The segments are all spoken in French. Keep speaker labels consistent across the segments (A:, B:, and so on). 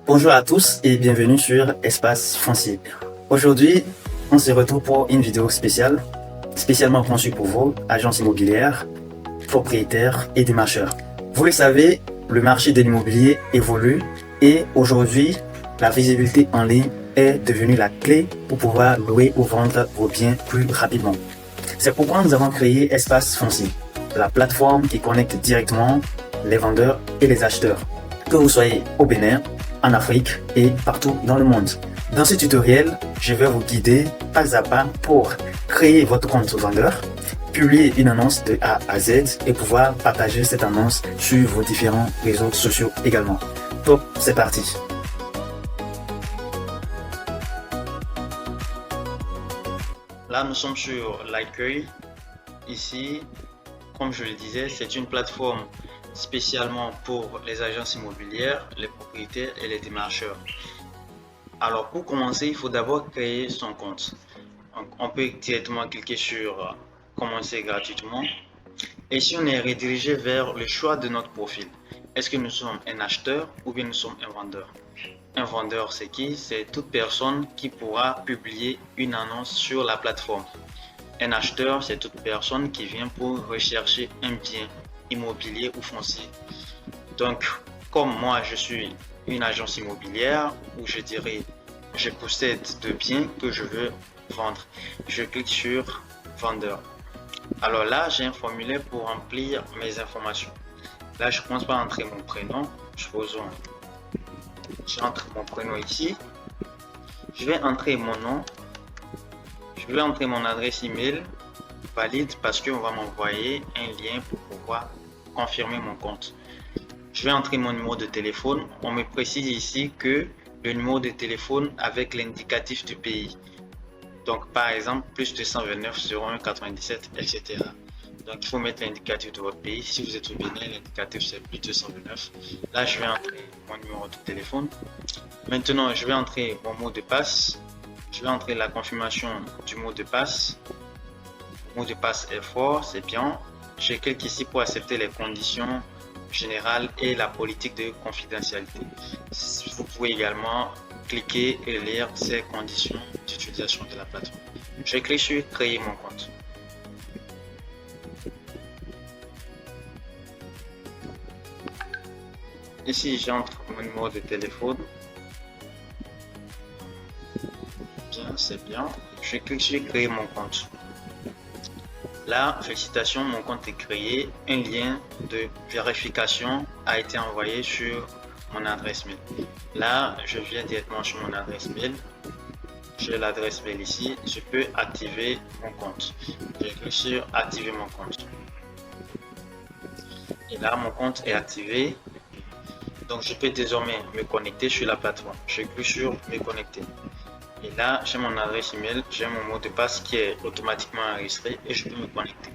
A: Bonjour à tous et bienvenue sur Espace Foncier. Aujourd'hui, on se retrouve pour une vidéo spéciale, spécialement conçue pour vous, agences immobilières, propriétaires et démarcheurs. Vous le savez, le marché de l'immobilier évolue et aujourd'hui, la visibilité en ligne est devenue la clé pour pouvoir louer ou vendre vos biens plus rapidement. C'est pourquoi nous avons créé Espace Foncier, la plateforme qui connecte directement les vendeurs et les acheteurs. Que vous soyez au Bénin, en Afrique et partout dans le monde. Dans ce tutoriel, je vais vous guider pas à pas pour créer votre compte vendeur, publier une annonce de A à Z et pouvoir partager cette annonce sur vos différents réseaux sociaux également. Top, c'est parti. Là, nous sommes sur l'accueil. Ici, comme je le disais, c'est une plateforme spécialement pour les agences immobilières, les propriétaires et les démarcheurs. Alors pour commencer, il faut d'abord créer son compte. Donc, on peut directement cliquer sur commencer gratuitement. Et si on est redirigé vers le choix de notre profil, est-ce que nous sommes un acheteur ou bien nous sommes un vendeur? Un vendeur, c'est qui? C'est toute personne qui pourra publier une annonce sur la plateforme. Un acheteur, c'est toute personne qui vient pour rechercher un bien immobilier ou foncier. Donc, comme moi, je suis une agence immobilière où je dirais je possède de biens que je veux vendre. Je clique sur vendeur. Alors là, j'ai un formulaire pour remplir mes informations. Là, je commence par entrer mon prénom. Supposons, j'entre mon prénom ici. Je vais entrer mon nom. Je vais entrer mon adresse email valide parce qu'on va m'envoyer un lien pour pouvoir confirmer mon compte. Je vais entrer mon numéro de téléphone. On me précise ici que le numéro de téléphone avec l'indicatif du pays. Donc par exemple, plus 229 01 97, etc. Donc il faut mettre l'indicatif de votre pays. Si vous êtes au Bénin, l'indicatif c'est plus 229. Là, je vais entrer mon numéro de téléphone. Maintenant, je vais entrer mon mot de passe. Je vais entrer la confirmation du mot de passe. Le mot de passe est fort, c'est bien. Je clique ici pour accepter les conditions générales et la politique de confidentialité. Vous pouvez également cliquer et lire ces conditions d'utilisation de la plateforme. Je clique sur créer mon compte. Ici, j'entre mon numéro de téléphone. Bien, c'est bien. Je clique sur créer mon compte. Là, félicitations, mon compte est créé. Un lien de vérification a été envoyé sur mon adresse mail. Là, je viens directement sur mon adresse mail. J'ai l'adresse mail ici. Je peux activer mon compte. Je clique sur activer mon compte. Et là, mon compte est activé. Donc, je peux désormais me connecter sur la plateforme. Je clique sur me connecter. Et là, j'ai mon adresse email, j'ai mon mot de passe qui est automatiquement enregistré et je peux me connecter.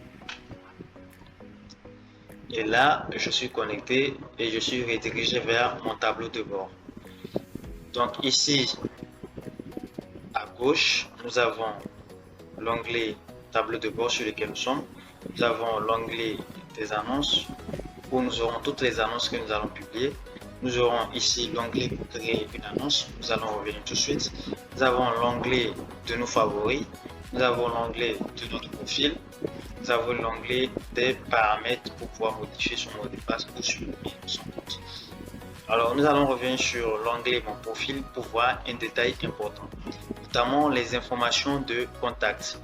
A: Et là, je suis connecté et je suis redirigé vers mon tableau de bord. Donc ici, à gauche, nous avons l'onglet tableau de bord sur lequel nous sommes. Nous avons l'onglet des annonces où nous aurons toutes les annonces que nous allons publier. Nous aurons ici l'onglet pour créer une annonce. Nous allons revenir tout de suite. Nous avons l'onglet de nos favoris. Nous avons l'onglet de notre profil. Nous avons l'onglet des paramètres pour pouvoir modifier son mot de passe ou supprimer son compte. Alors, nous allons revenir sur l'onglet mon profil pour voir un détail important, notamment les informations de contact.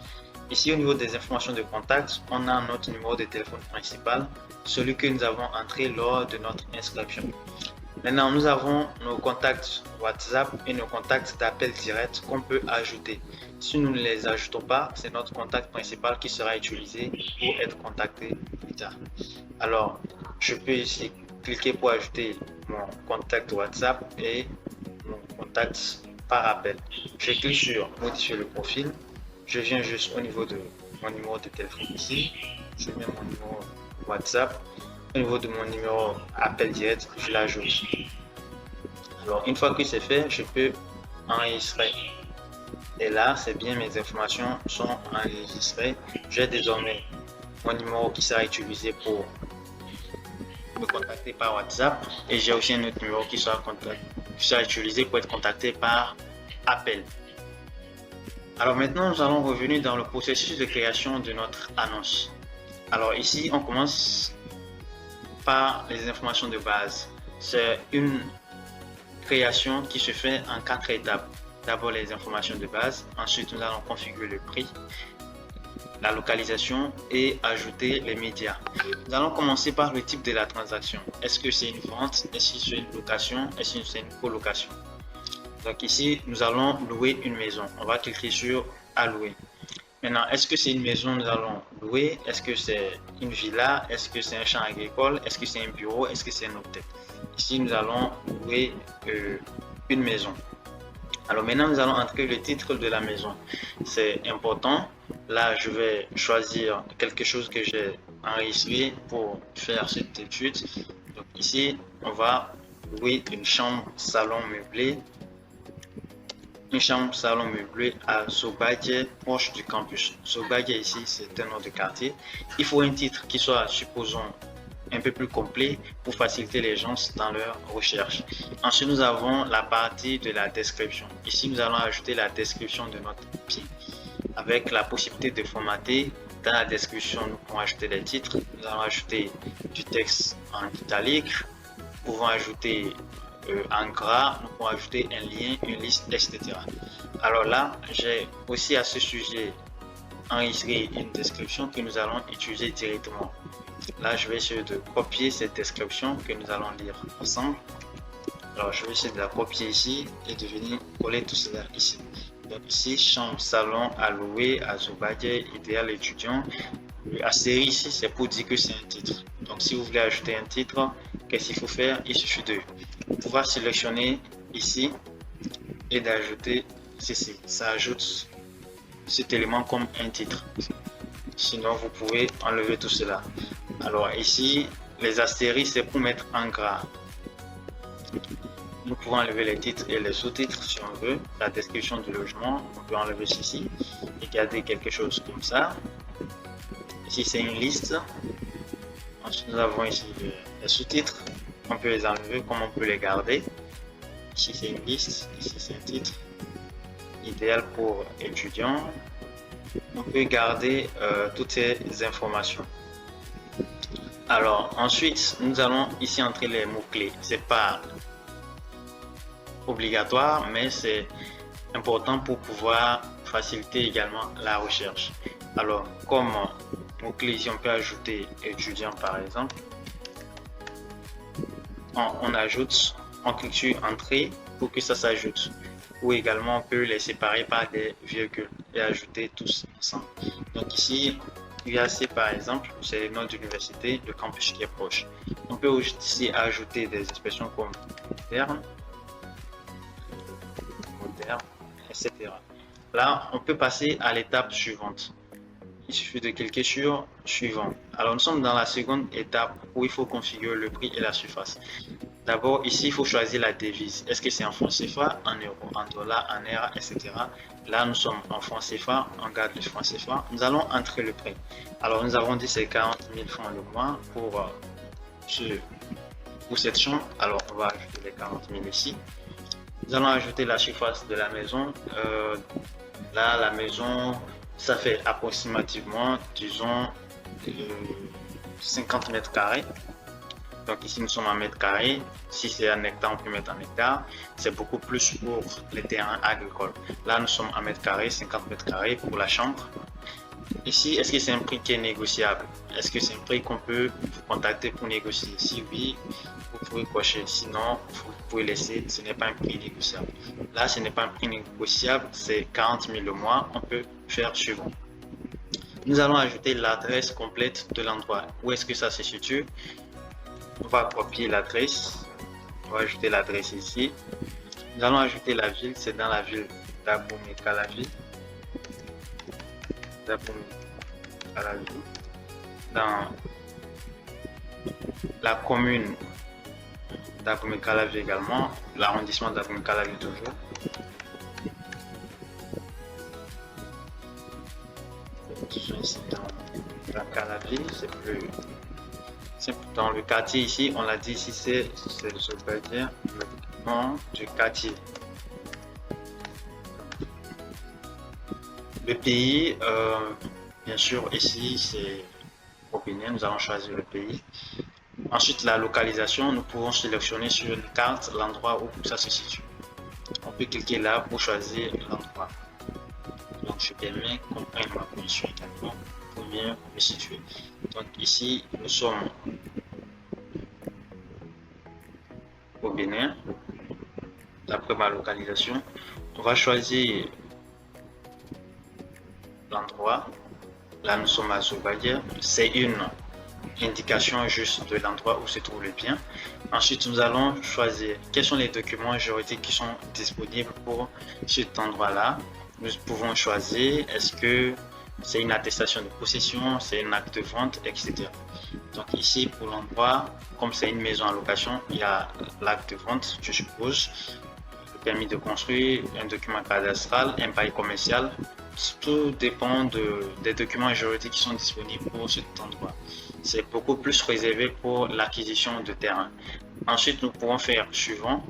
A: Ici, au niveau des informations de contact, on a notre numéro de téléphone principal, celui que nous avons entré lors de notre inscription. Maintenant, nous avons nos contacts WhatsApp et nos contacts d'appel direct qu'on peut ajouter. Si nous ne les ajoutons pas, c'est notre contact principal qui sera utilisé pour être contacté plus tard. Alors, je peux ici cliquer pour ajouter mon contact WhatsApp et mon contact par appel. Je clique sur modifier le profil. Je viens juste au niveau de mon numéro de téléphone ici. Je mets mon numéro WhatsApp. Au niveau de mon numéro appel direct, je l'ajoute. Alors, une fois que c'est fait, je peux enregistrer. Et là, c'est bien, mes informations sont enregistrées. J'ai désormais mon numéro qui sera utilisé pour me contacter par WhatsApp. Et j'ai aussi un autre numéro qui sera qui sera utilisé pour être contacté par appel. Alors maintenant, nous allons revenir dans le processus de création de notre annonce. Alors ici, on commence par les informations de base. C'est une création qui se fait en 4 étapes. D'abord les informations de base, ensuite nous allons configurer le prix, la localisation et ajouter les médias. Nous allons commencer par le type de la transaction. Est-ce que c'est une vente? Est-ce que c'est une location? Est-ce que c'est une colocation? Donc ici, nous allons louer une maison. On va cliquer sur à louer. Maintenant, est-ce que c'est une maison nous allons louer? Est-ce que c'est une villa? Est-ce que c'est un champ agricole? Est-ce que c'est un bureau? Est-ce que c'est un hôtel? Ici, nous allons louer une maison. Alors maintenant, nous allons entrer le titre de la maison. C'est important. Là, je vais choisir quelque chose que j'ai enregistré pour faire cette étude. Donc ici, on va louer une chambre salon meublée. Une chambre salon meublée à Sobadje, proche du campus. Sobadje ici, c'est un nom de quartier. Il faut un titre qui soit, supposons, un peu plus complet pour faciliter les gens dans leur recherche. Ensuite, nous avons la partie de la description. Ici, nous allons ajouter la description de notre bien avec la possibilité de formater. Dans la description, nous pouvons ajouter les titres. Nous allons ajouter du texte en italique. Nous pouvons ajouter en gras, nous pouvons ajouter un lien, une liste, etc. Alors là, j'ai aussi à ce sujet enregistré une description que nous allons utiliser directement. Là, je vais essayer de copier cette description que nous allons lire ensemble. Alors, je vais essayer de la copier ici et de venir coller tout cela ici. Donc ici, chambre, salon à louer à Sobadje, idéal étudiant. Astérisque ici, c'est pour dire que c'est un titre. Donc, si vous voulez ajouter un titre, qu'est-ce qu'il faut faire? Il suffit de pouvoir sélectionner ici et d'ajouter ceci. Ça ajoute cet élément comme un titre. Sinon, vous pouvez enlever tout cela. Alors ici, les astérisques, c'est pour mettre en gras. Nous pouvons enlever les titres et les sous-titres si on veut. La description du logement, on peut enlever ceci et garder quelque chose comme ça. Ici, c'est une liste. Ensuite, nous avons ici les sous-titres. On peut les enlever comme on peut les garder. Ici, c'est une liste. Ici, c'est un titre. Idéal pour étudiants. On peut garder toutes ces informations. Alors, ensuite, nous allons ici entrer les mots-clés. C'est pas obligatoire, mais c'est important pour pouvoir faciliter également la recherche. Alors, comme mot-clé ici, on peut ajouter étudiant par exemple. On ajoute, on clique sur entrée pour que ça s'ajoute. Ou également, on peut les séparer par des virgules et ajouter tous ensemble. Donc ici, UAC par exemple, c'est le nom d'université, le campus qui est proche. On peut aussi ajouter des expressions comme moderne, etc. Là, on peut passer à l'étape suivante. Il suffit de cliquer sur suivant. Alors nous sommes dans la seconde étape où il faut configurer le prix et la surface. D'abord ici il faut choisir la devise. Est-ce que c'est en francs CFA, en euros, en dollars, en naira, etc. Là nous sommes en francs CFA, on garde le franc CFA. Nous allons entrer le prix. Alors nous avons dit c'est 40 000 francs le mois pour cette chambre. Alors on va ajouter les 40 000 ici. Nous allons ajouter la surface de la maison. Là la maison, ça fait approximativement, disons, 50 mètres carrés. Donc ici, nous sommes en mètres carrés. Si c'est en hectare, on peut mettre en hectare. C'est beaucoup plus pour les terrains agricoles. Là, nous sommes en mètres carrés, 50 mètres carrés pour la chambre. Ici, est-ce que c'est un prix qui est négociable? Est-ce que c'est un prix qu'on peut vous contacter pour négocier? Si oui, vous pouvez cocher. Sinon, vous pouvez laisser. Ce n'est pas un prix négociable. Là, ce n'est pas un prix négociable. C'est 40 000 le mois. On peut faire suivant. Nous allons ajouter l'adresse complète de l'endroit. Où est-ce que ça se situe? On va copier l'adresse. On va ajouter l'adresse ici. Nous allons ajouter la ville. C'est dans la ville d'Abomey-Calavi. Dans la commune d'Abomey-Calavi également, l'arrondissement d'Abomey-Calavi toujours. Ici dans la Calavi, c'est plus simple. Dans le quartier ici, on l'a dit ici, c'est ce Sobadje. nom du quartier. Le pays, bien sûr, ici c'est au Bénin, nous allons choisir le pays. Ensuite, la localisation, nous pouvons sélectionner sur une carte l'endroit où ça se situe. On peut cliquer là pour choisir l'endroit. Donc, je permets qu'on prenne ma position également pour bien me situer. Donc, ici, nous sommes au Bénin. D'après ma localisation, on va choisir l'endroit. Là, nous sommes à Zoubadia. C'est une indication juste de l'endroit où se trouve le bien. Ensuite, nous allons choisir quels sont les documents juridiques qui sont disponibles pour cet endroit-là. Nous pouvons choisir est-ce que c'est une attestation de possession, c'est un acte de vente, etc. Donc ici, pour l'endroit, comme c'est une maison en location, il y a l'acte de vente, je suppose, le permis de construire, un document cadastral, un bail commercial. Tout dépend des documents juridiques qui sont disponibles pour cet endroit. C'est beaucoup plus réservé pour l'acquisition de terrain. Ensuite, nous pourrons faire suivant.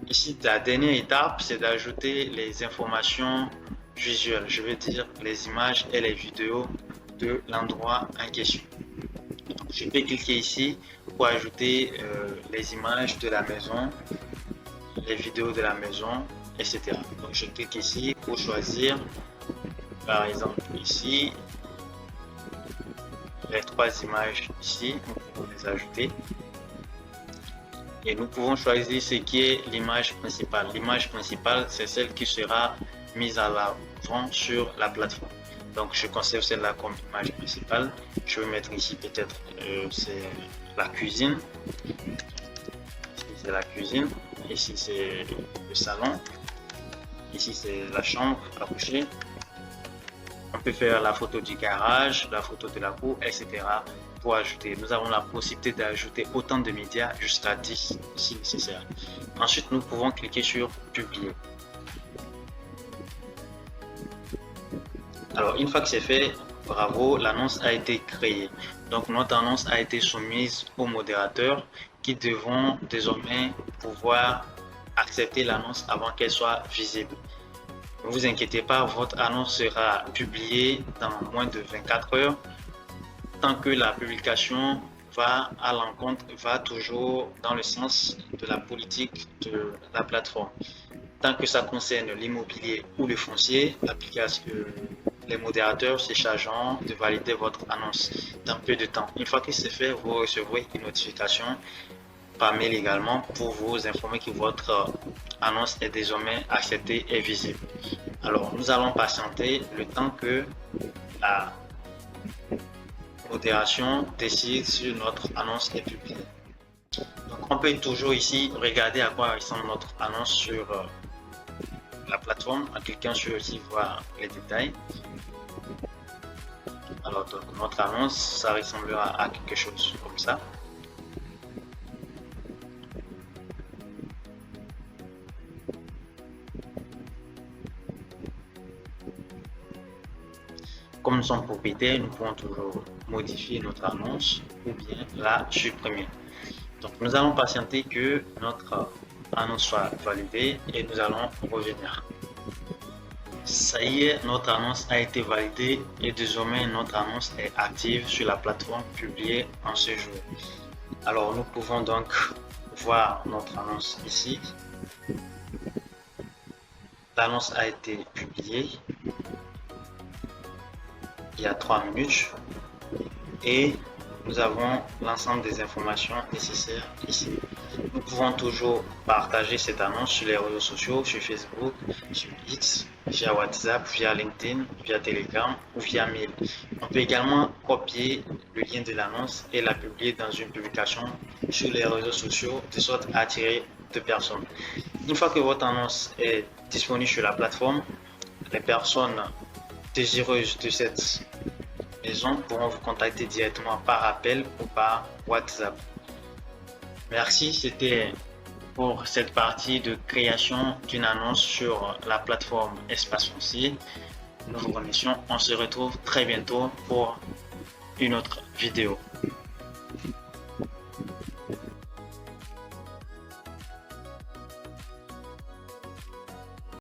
A: Ici, la dernière étape, c'est d'ajouter les informations visuelles, je veux dire les images et les vidéos de l'endroit en question. Donc, je peux cliquer ici pour ajouter les images de la maison, les vidéos de la maison, etc. Donc, je clique ici pour choisir, par exemple, ici, les 3 images ici, nous pouvons les ajouter. Et nous pouvons choisir ce qui est l'image principale. L'image principale, c'est celle qui sera mise à l'avant sur la plateforme. Donc, je conserve celle-là comme image principale. Je vais mettre ici peut-être c'est la cuisine. Ici, c'est la cuisine. Ici, c'est le salon. Ici, c'est la chambre à coucher. On peut faire la photo du garage, la photo de la cour, etc. pour ajouter. Nous avons la possibilité d'ajouter autant de médias jusqu'à 10 si nécessaire. Ensuite, nous pouvons cliquer sur publier. Alors, une fois que c'est fait, bravo, l'annonce a été créée. Donc, notre annonce a été soumise aux modérateurs qui devront désormais pouvoir accepter l'annonce avant qu'elle soit visible. Ne vous inquiétez pas, votre annonce sera publiée dans moins de 24 heures tant que la publication va à l'encontre, va toujours dans le sens de la politique de la plateforme. Tant que ça concerne l'immobilier ou le foncier, les modérateurs se chargeront de valider votre annonce dans peu de temps. Une fois que c'est fait, vous recevrez une notification par mail également pour vous informer que votre annonce est désormais acceptée et visible. Alors, nous allons patienter le temps que la modération décide si notre annonce est publiée. Donc, on peut toujours ici regarder à quoi ressemble notre annonce sur la plateforme en cliquant sur ici voir les détails. Alors, donc, notre annonce, ça ressemblera à quelque chose comme ça. Comme nous sommes propriétaires, nous pouvons toujours modifier notre annonce ou bien la supprimer. Donc, nous allons patienter que notre annonce soit validée et nous allons revenir. Ça y est, notre annonce a été validée et désormais notre annonce est active sur la plateforme publiée en ce jour. Alors, nous pouvons donc voir notre annonce ici. L'annonce a été publiée il y a 3 minutes et nous avons l'ensemble des informations nécessaires ici. Nous pouvons toujours partager cette annonce sur les réseaux sociaux, sur Facebook, sur X, via WhatsApp, via LinkedIn, via Telegram ou via mail. On peut également copier le lien de l'annonce et la publier dans une publication sur les réseaux sociaux de sorte à attirer de personnes. Une fois que votre annonce est disponible sur la plateforme, les personnes désireuses de cette maison pourront vous contacter directement par appel ou par WhatsApp. Merci, c'était pour cette partie de création d'une annonce sur la plateforme Espace Foncier. Nous vous remercions. On se retrouve très bientôt pour une autre vidéo.